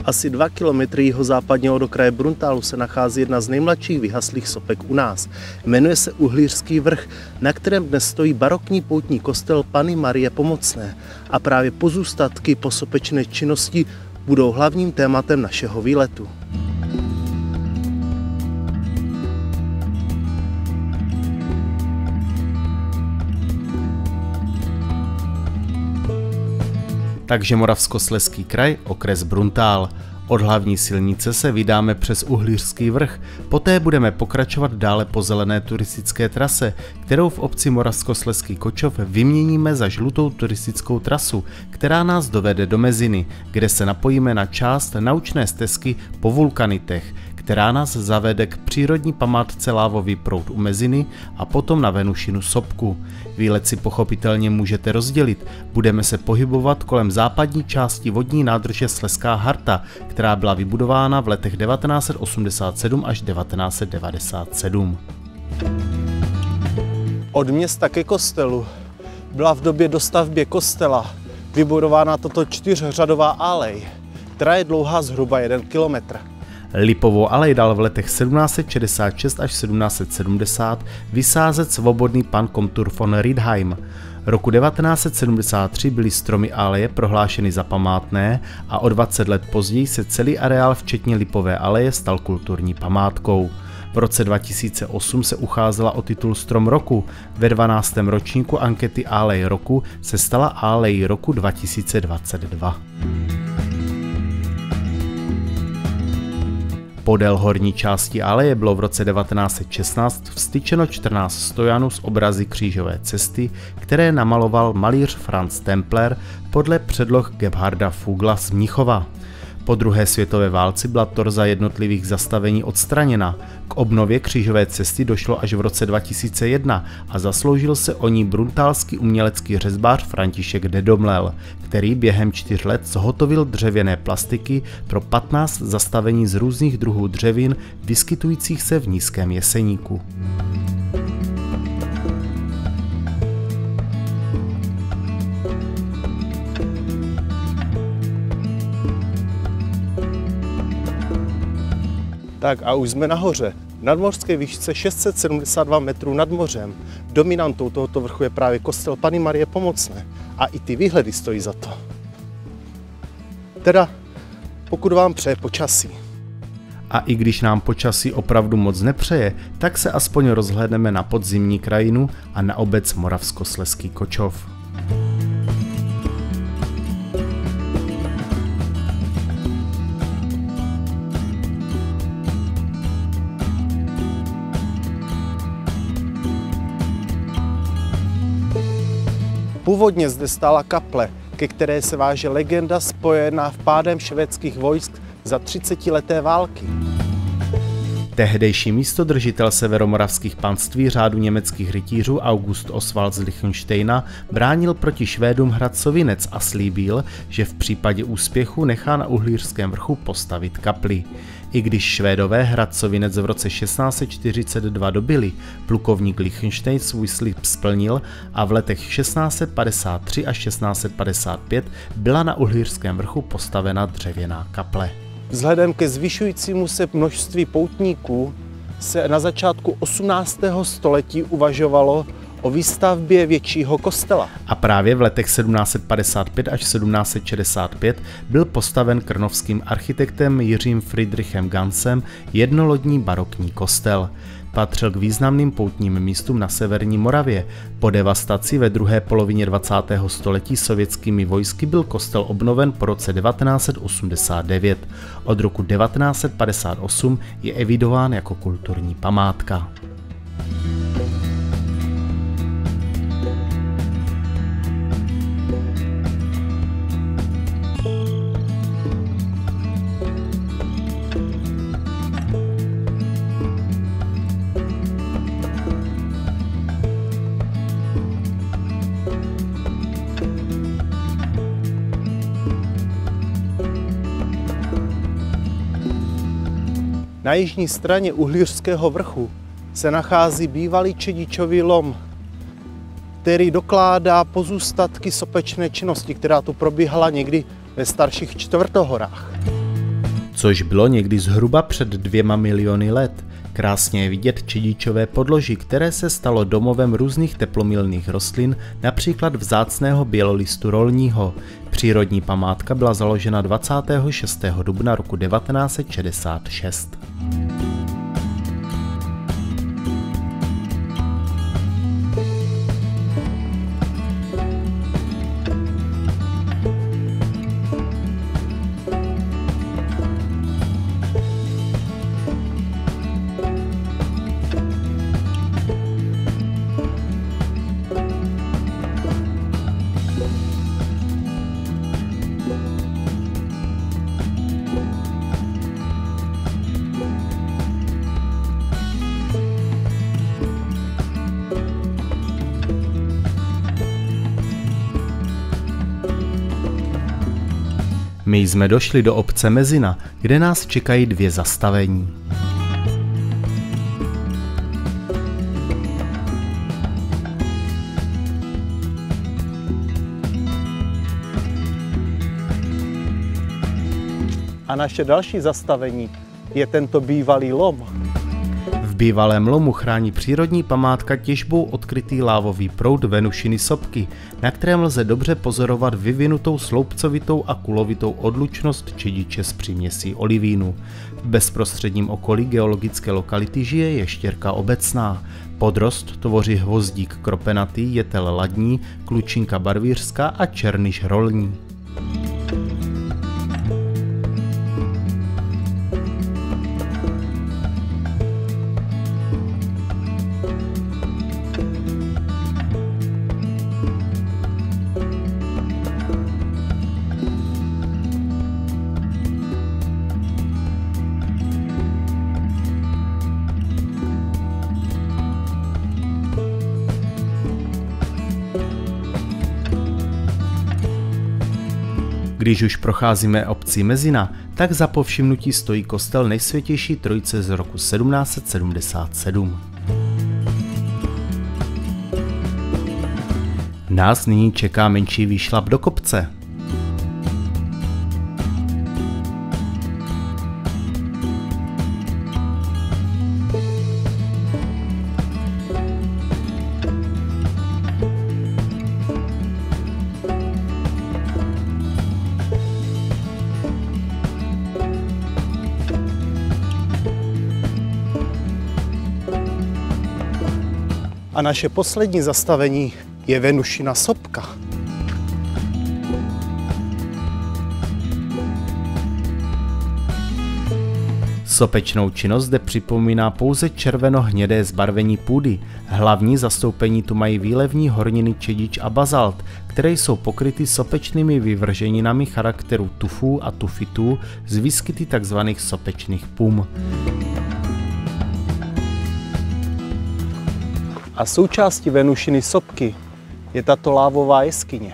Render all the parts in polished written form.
Asi 2 kilometry jihozápadně od okraje Bruntálu se nachází jedna z nejmladších vyhaslých sopek u nás. Jmenuje se Uhlířský vrch, na kterém dnes stojí barokní poutní kostel Panny Marie Pomocné. A právě pozůstatky po sopečné činnosti budou hlavním tématem našeho výletu. Takže Moravskoslezský kraj, okres Bruntál. Od hlavní silnice se vydáme přes Uhlířský vrch, poté budeme pokračovat dále po zelené turistické trase, kterou v obci Moravskoslezský Kočov vyměníme za žlutou turistickou trasu, která nás dovede do Meziny, kde se napojíme na část naučné stezky po vulkanitech, která nás zavede k přírodní památce Lávový proud u Meziny a potom na Venušinu sopku. Výlet si pochopitelně můžete rozdělit. Budeme se pohybovat kolem západní části vodní nádrže Slezská Harta, která byla vybudována v letech 1987 až 1997. Od města ke kostelu byla v době dostavby kostela vybudována toto 4řadová alej, která je dlouhá zhruba 1 kilometr. Lipovou alej dal v letech 1766 až 1770 vysázet svobodný pan komtur von Riedheim. Roku 1973 byly stromy aleje prohlášeny za památné a o 20 let později se celý areál včetně Lipové aleje stal kulturní památkou. V roce 2008 se ucházela o titul Strom roku. Ve 12. ročníku ankety Alej roku se stala Alej roku 2022. Podél horní části aleje bylo v roce 1916 vstyčeno 14 stojanů s obrazy křížové cesty, které namaloval malíř Franz Templer podle předloh Gebharda Vogla z Mnichova. Po druhé světové válce byla torza jednotlivých zastavení odstraněna. K obnově křížové cesty došlo až v roce 2001 a zasloužil se o ní bruntálský umělecký řezbář František Nedomlel, který během 4 let zhotovil dřevěné plastiky pro 15 zastavení z různých druhů dřevin vyskytujících se v Nízkém Jeseníku. Tak a už jsme nahoře. V nadmořské výšce 672 metrů nad mořem. Dominantou tohoto vrchu je právě kostel Panny Marie Pomocné. A i ty výhledy stojí za to. Teda, pokud vám přeje počasí. A i když nám počasí opravdu moc nepřeje, tak se aspoň rozhlédneme na podzimní krajinu a na obec Moravskoslezský Kočov. Původně zde stála kaple, ke které se váže legenda spojená vpádem švédských vojsk za 30leté války. Tehdejší místodržitel severomoravských panství řádu německých rytířů August Oswald z Lichtensteina bránil proti Švédům hrad Sovinec a slíbil, že v případě úspěchu nechá na Uhlířském vrchu postavit kapli. I když Švédové hrad Sovinec v roce 1642 dobyli, plukovník Lichtenstein svůj slib splnil a v letech 1653 až 1655 byla na Uhlířském vrchu postavena dřevěná kaple. Vzhledem ke zvyšujícímu se množství poutníků se na začátku 18. století uvažovalo o výstavbě většího kostela. A právě v letech 1755 až 1765 byl postaven krnovským architektem Jiřím Friedrichem Gansem jednolodní barokní kostel. Patřil k významným poutním místům na severní Moravě. Po devastaci ve druhé polovině 20. století sovětskými vojsky byl kostel obnoven po roce 1989. Od roku 1958 je evidován jako kulturní památka. Na jižní straně Uhlířského vrchu se nachází bývalý Čedičový lom, který dokládá pozůstatky sopečné činnosti, která tu probíhala někdy ve starších čtvrtohorách. Což bylo někdy zhruba před 2 miliony let. Krásně je vidět čedičové podloží, které se stalo domovem různých teplomilných rostlin, například vzácného bělolistu rolního. Přírodní památka byla založena 26. dubna roku 1966. My jsme došli do obce Mezina, kde nás čekají 2 zastavení. A naše další zastavení je tento bývalý lom. V bývalém lomu chrání přírodní památka těžbou odkrytý lávový proud Venušiny sopky, na kterém lze dobře pozorovat vyvinutou sloupcovitou a kulovitou odlučnost čediče s příměsí olivínu. V bezprostředním okolí geologické lokality žije ještěrka obecná. Podrost tvoří hvozdík kropenatý, jetel ladní, klučinka barvířská a černyš rolní. Když už procházíme obcí Mezina, tak za povšimnutí stojí kostel Nejsvětější Trojice z roku 1777. Nás nyní čeká menší výšlap do kopce. A naše poslední zastavení je Venušina sopka. Sopečnou činnost zde připomíná pouze červeno-hnědé zbarvení půdy. Hlavní zastoupení tu mají výlevní horniny čedič a bazalt, které jsou pokryty sopečnými vyvrženinami charakteru tufů a tufitů z výskyty tzv. Sopečných pum. A součástí Venušiny sopky je tato lávová jeskyně.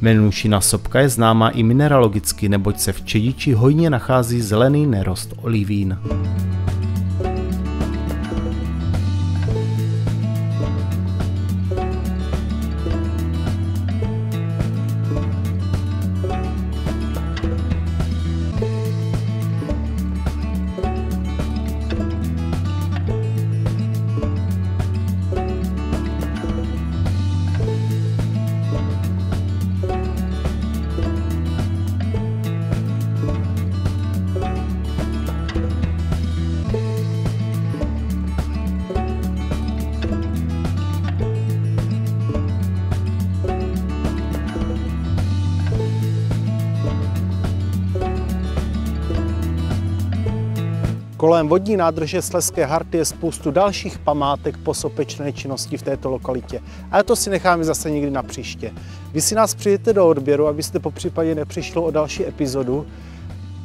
Venušina sopka je známá i mineralogicky, neboť se v čediči hojně nachází zelený nerost olivín. Kolem vodní nádrže Slezské Harty je spoustu dalších památek po sopečné činnosti v této lokalitě. Ale to si necháme zase někdy na příště. Vy si nás přijďte do odběru, abyste popřípadě nepřišlo o další epizodu.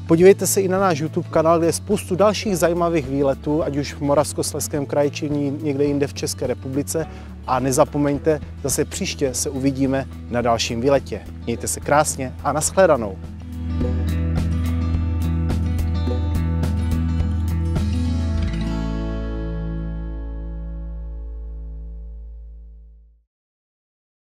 Podívejte se i na náš YouTube kanál, kde je spoustu dalších zajímavých výletů, ať už v Moravskoslezském kraji, či někde jinde v České republice. A nezapomeňte, zase příště se uvidíme na dalším výletě. Mějte se krásně a nashledanou.